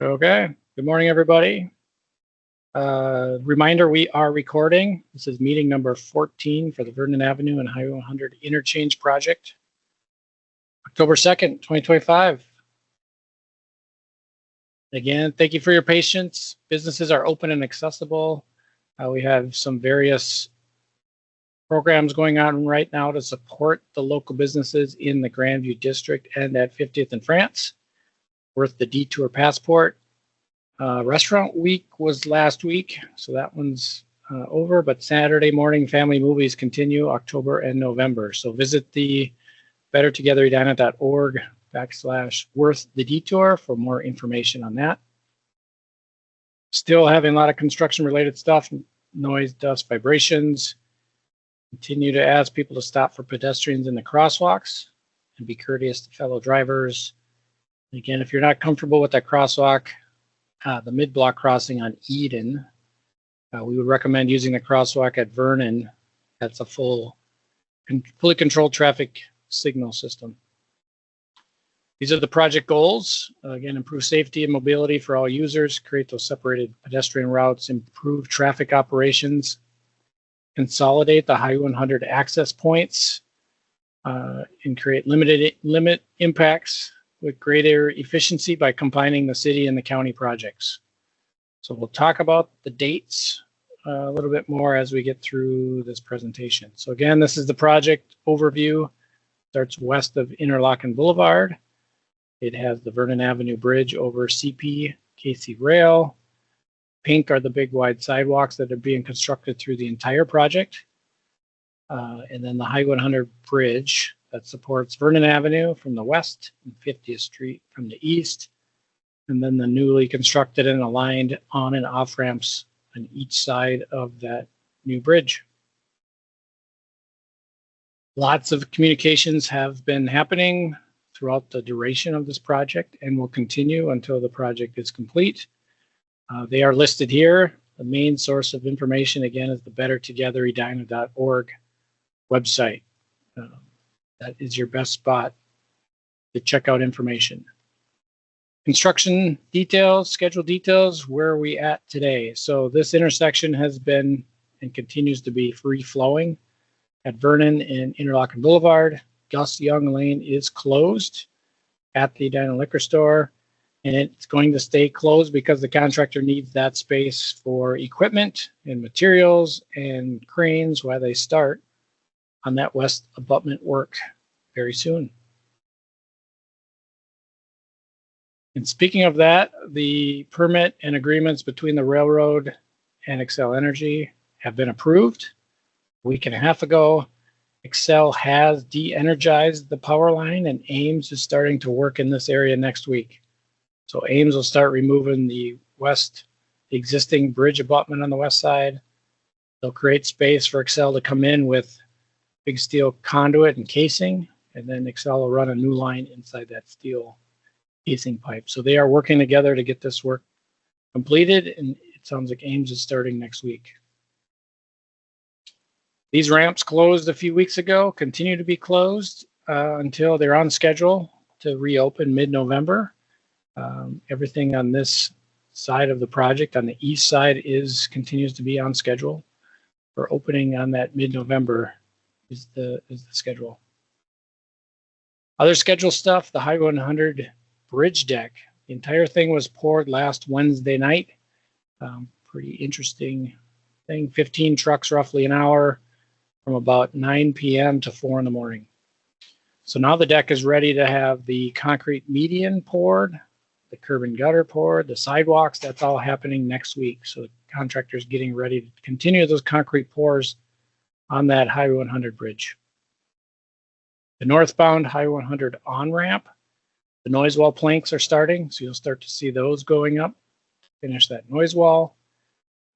Okay, good morning, everybody. Reminder, we are recording. This is meeting number 14 for the Vernon Avenue and Highway 100 Interchange Project. October 2nd, 2025. Again, thank you for your patience. Businesses are open and accessible. We have some various programs going on right now to support the local businesses in the Grandview District and at 50th and France. Worth the detour passport. Restaurant week was last week, so that one's over, but Saturday morning family movies continue October and November. So visit the bettertogetheredina.org/worth-the-detour for more information on that. Still having a lot of construction related stuff, noise, dust, vibrations. Continue to ask people to stop for pedestrians in the crosswalks and be courteous to fellow drivers. Again, if you're not comfortable with that crosswalk, the mid-block crossing on Eden, we would recommend using the crosswalk at Vernon. That's a fully controlled traffic signal system. These are the project goals. Again, improve safety and mobility for all users, create those separated pedestrian routes, improve traffic operations, consolidate the Highway 100 access points, and create limit impacts with greater efficiency by combining the city and the county projects. So we'll talk about the dates a little bit more as we get through this presentation. So again, this is the project overview. Starts west of Interlochen Boulevard. It has the Vernon Avenue Bridge over CP KC Rail. Pink are the big wide sidewalks that are being constructed through the entire project. And then the Highway 100 Bridge that supports Vernon Avenue from the west and 50th Street from the east. And then the newly constructed and aligned on and off ramps on each side of that new bridge. Lots of communications have been happening throughout the duration of this project and will continue until the project is complete. They are listed here. The main source of information, again, is the bettertogetheredina.org website. That is your best spot to check out information. Construction details, schedule details, where are we at today? So this intersection has been and continues to be free-flowing at Vernon and Interlochen Boulevard. Gus Young Lane is closed at the Edina Liquor Store, and it's going to stay closed because the contractor needs that space for equipment and materials and cranes while they start on that west abutment work very soon. And speaking of that, the permit and agreements between the railroad and Xcel Energy have been approved. A week and a half ago, Xcel has de-energized the power line, and Ames is starting to work in this area next week. So Ames will start removing the existing bridge abutment on the west side. They'll create space for Xcel to come in with big steel conduit and casing, and then Xcel will run a new line inside that steel casing pipe. So they are working together to get this work completed, and it sounds like Ames is starting next week. These ramps closed a few weeks ago, continue to be closed until they're on schedule to reopen mid-November. Everything on this side of the project, on the east side, continues to be on schedule for opening on that mid-November is the schedule. Other schedule stuff, the Highway 100 bridge deck. The entire thing was poured last Wednesday night. Pretty interesting thing. 15 trucks roughly an hour from about 9 p.m. to 4 in the morning. So now the deck is ready to have the concrete median poured, the curb and gutter poured, the sidewalks. That's all happening next week. So the contractor's getting ready to continue those concrete pours on that Highway 100 bridge. The northbound Highway 100 on-ramp, the noise wall planks are starting, so you'll start to see those going up. Finish that noise wall.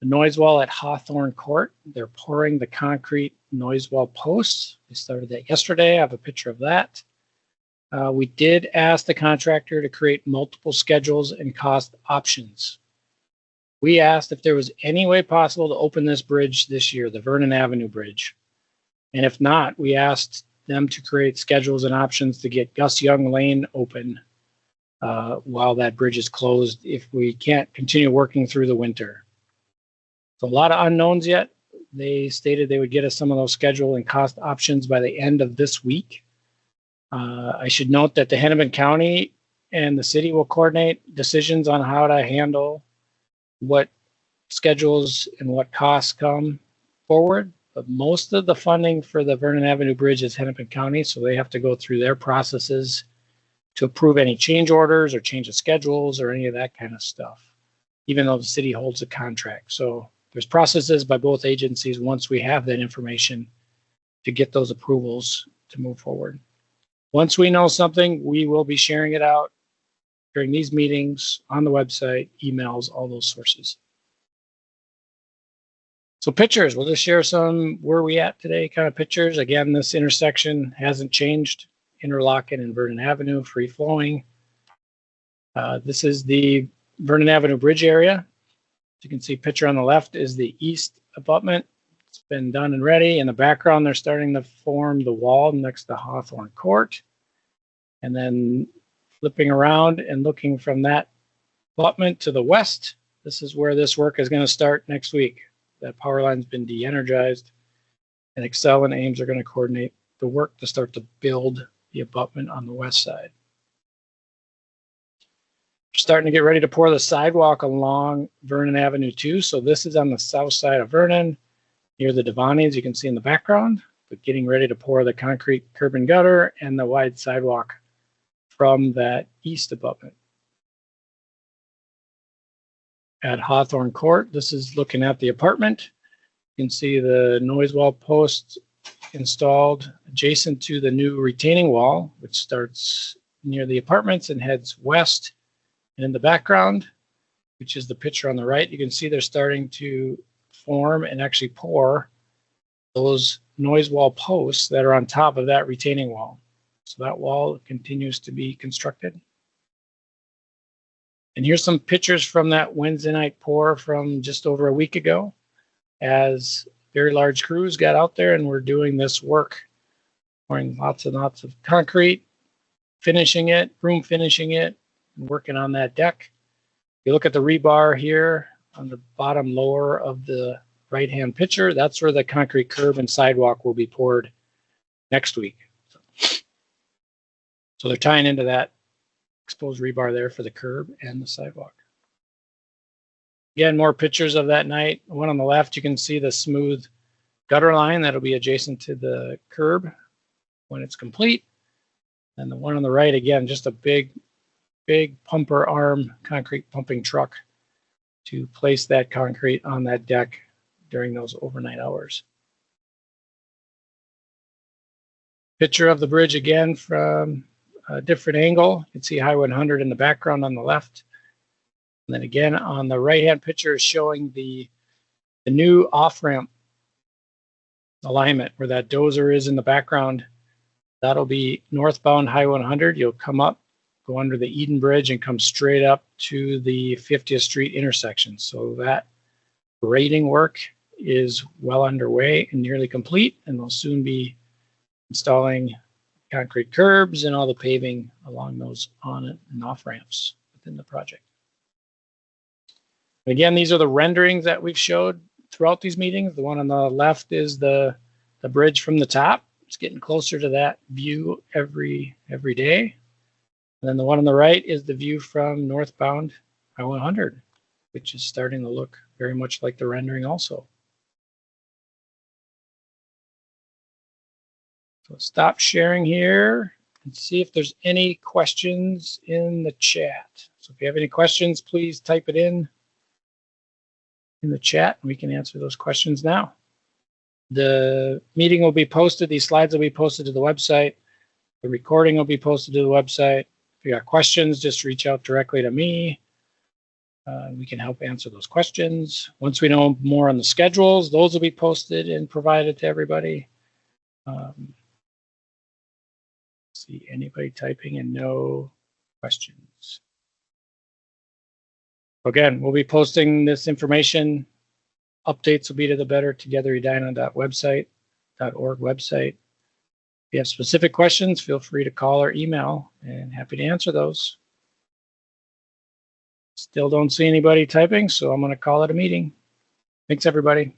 The noise wall at Hawthorne Court, they're pouring the concrete noise wall posts. They started that yesterday. I have a picture of that. We did ask the contractor to create multiple schedules and cost options. We asked if there was any way possible to open this bridge this year, the Vernon Avenue Bridge. And if not, we asked them to create schedules and options to get Gus Young Lane open while that bridge is closed if we can't continue working through the winter. So a lot of unknowns yet. They stated they would get us some of those schedule and cost options by the end of this week. I should note that the Hennepin County and the city will coordinate decisions on how to handle what schedules and what costs come forward. But most of the funding for the Vernon Avenue Bridge is Hennepin County, so they have to go through their processes to approve any change orders or change of schedules or any of that kind of stuff, even though the city holds a contract. So there's processes by both agencies once we have that information to get those approvals to move forward. Once we know something, we will be sharing it out during these meetings, on the website, emails, all those sources. So pictures, we'll just share some where we at today kind of pictures. Again, this intersection hasn't changed. Interlochen and Vernon Avenue, free flowing. This is the Vernon Avenue Bridge area. As you can see, picture on the left is the east abutment. It's been done and ready. In the background, they're starting to form the wall next to Hawthorne Court. And then flipping around and looking from that abutment to the west, this is where this work is going to start next week. That power line's been de-energized, and Excel and Ames are going to coordinate the work to start to build the abutment on the west side. We're starting to get ready to pour the sidewalk along Vernon Avenue too. So this is on the south side of Vernon, near the Devaney's, you can see in the background, but getting ready to pour the concrete curb and gutter and the wide sidewalk from that east abutment. At Hawthorne Court, this is looking at the apartment. You can see the noise wall post installed adjacent to the new retaining wall, which starts near the apartments and heads west. And in the background, which is the picture on the right, you can see they're starting to form and actually pour those noise wall posts that are on top of that retaining wall. So that wall continues to be constructed. And here's some pictures from that Wednesday night pour from just over a week ago, as very large crews got out there and were doing this work, pouring lots and lots of concrete, finishing it, room finishing it, and working on that deck. You look at the rebar here on the bottom lower of the right-hand picture, that's where the concrete curb and sidewalk will be poured next week. So they're tying into that exposed rebar there for the curb and the sidewalk. Again, more pictures of that night. The one on the left, you can see the smooth gutter line that'll be adjacent to the curb when it's complete. And the one on the right, again, just a big pumper arm concrete pumping truck to place that concrete on that deck during those overnight hours. Picture of the bridge again from a different angle. You can see Highway 100 in the background on the left. And then again on the right-hand picture is showing the new off-ramp alignment where that dozer is in the background. That'll be northbound Highway 100. You'll come up, go under the Eden Bridge and come straight up to the 50th Street intersection. So that grading work is well underway and nearly complete, and we'll soon be installing concrete curbs and all the paving along those on and off ramps within the project. Again, these are the renderings that we've showed throughout these meetings. The one on the left is the bridge from the top. It's getting closer to that view every day. And then the one on the right is the view from northbound Highway 100, which is starting to look very much like the rendering also. So stop sharing here and see if there's any questions in the chat. So if you have any questions, please type it in the chat and we can answer those questions now. The meeting will be posted. These slides will be posted to the website. The recording will be posted to the website. If you got questions, just reach out directly to me. We can help answer those questions. Once we know more on the schedules, those will be posted and provided to everybody. See anybody typing in no questions. Again, we'll be posting this information. Updates will be to the Better Together Edina.org website. If you have specific questions, feel free to call or email and happy to answer those. Still don't see anybody typing, so I'm going to call it a meeting. Thanks, everybody.